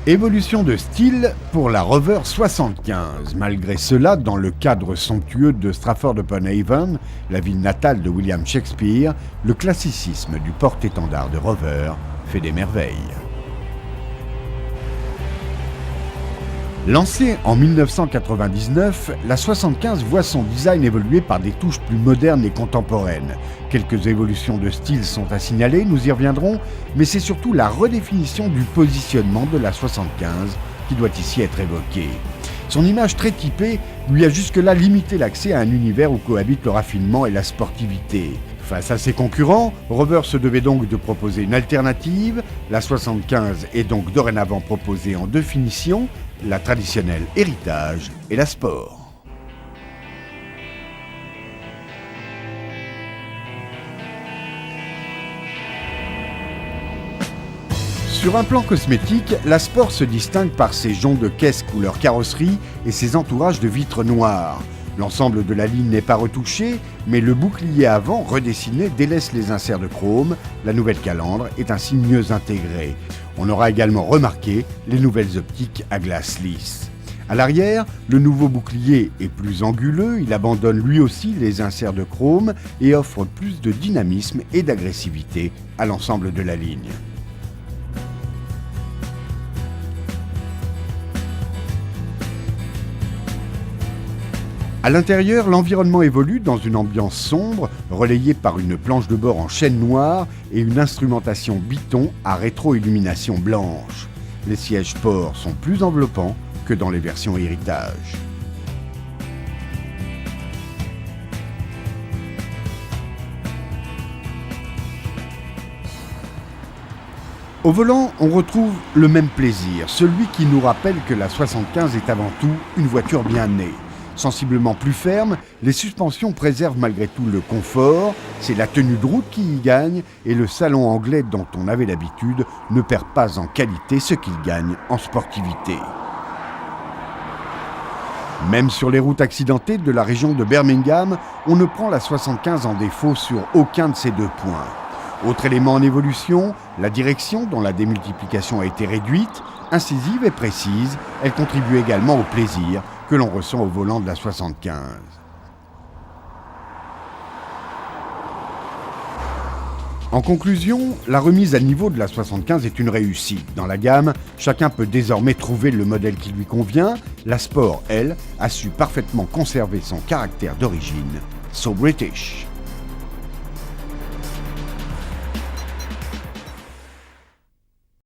Évolution de style pour la Rover 75. Malgré cela, dans le cadre somptueux de Stratford-upon-Avon, la ville natale de William Shakespeare, le classicisme du porte-étendard de Rover fait des merveilles. Lancée en 1999, la 75 voit son design évoluer par des touches plus modernes et contemporaines. Quelques évolutions de style sont à signaler, nous y reviendrons, mais c'est surtout la redéfinition du positionnement de la 75 qui doit ici être évoquée. Son image très typée lui a jusque-là limité l'accès à un univers où cohabitent le raffinement et la sportivité. Face à ses concurrents, Rover se devait donc de proposer une alternative. La 75 est donc dorénavant proposée en deux finitions, la traditionnelle héritage et la sport. Sur un plan cosmétique, la Sport se distingue par ses joncs de caisse couleur carrosserie et ses entourages de vitres noires. L'ensemble de la ligne n'est pas retouché, mais le bouclier avant, redessiné, délaisse les inserts de chrome. La nouvelle calandre est ainsi mieux intégrée. On aura également remarqué les nouvelles optiques à glace lisse. À l'arrière, le nouveau bouclier est plus anguleux, il abandonne lui aussi les inserts de chrome et offre plus de dynamisme et d'agressivité à l'ensemble de la ligne. À l'intérieur, l'environnement évolue dans une ambiance sombre, relayée par une planche de bord en chêne noir et une instrumentation Biton à rétro-illumination blanche. Les sièges sport sont plus enveloppants que dans les versions héritage. Au volant, on retrouve le même plaisir, celui qui nous rappelle que la 75 est avant tout une voiture bien née. Sensiblement plus ferme, les suspensions préservent malgré tout le confort, c'est la tenue de route qui y gagne et le salon anglais dont on avait l'habitude ne perd pas en qualité ce qu'il gagne en sportivité. Même sur les routes accidentées de la région de Birmingham, on ne prend la 75 en défaut sur aucun de ces deux points. Autre élément en évolution, la direction dont la démultiplication a été réduite, incisive et précise, elle contribue également au plaisir que l'on ressent au volant de la 75. En conclusion, la remise à niveau de la 75 est une réussite. Dans la gamme, chacun peut désormais trouver le modèle qui lui convient. La Sport, elle, a su parfaitement conserver son caractère d'origine, so British.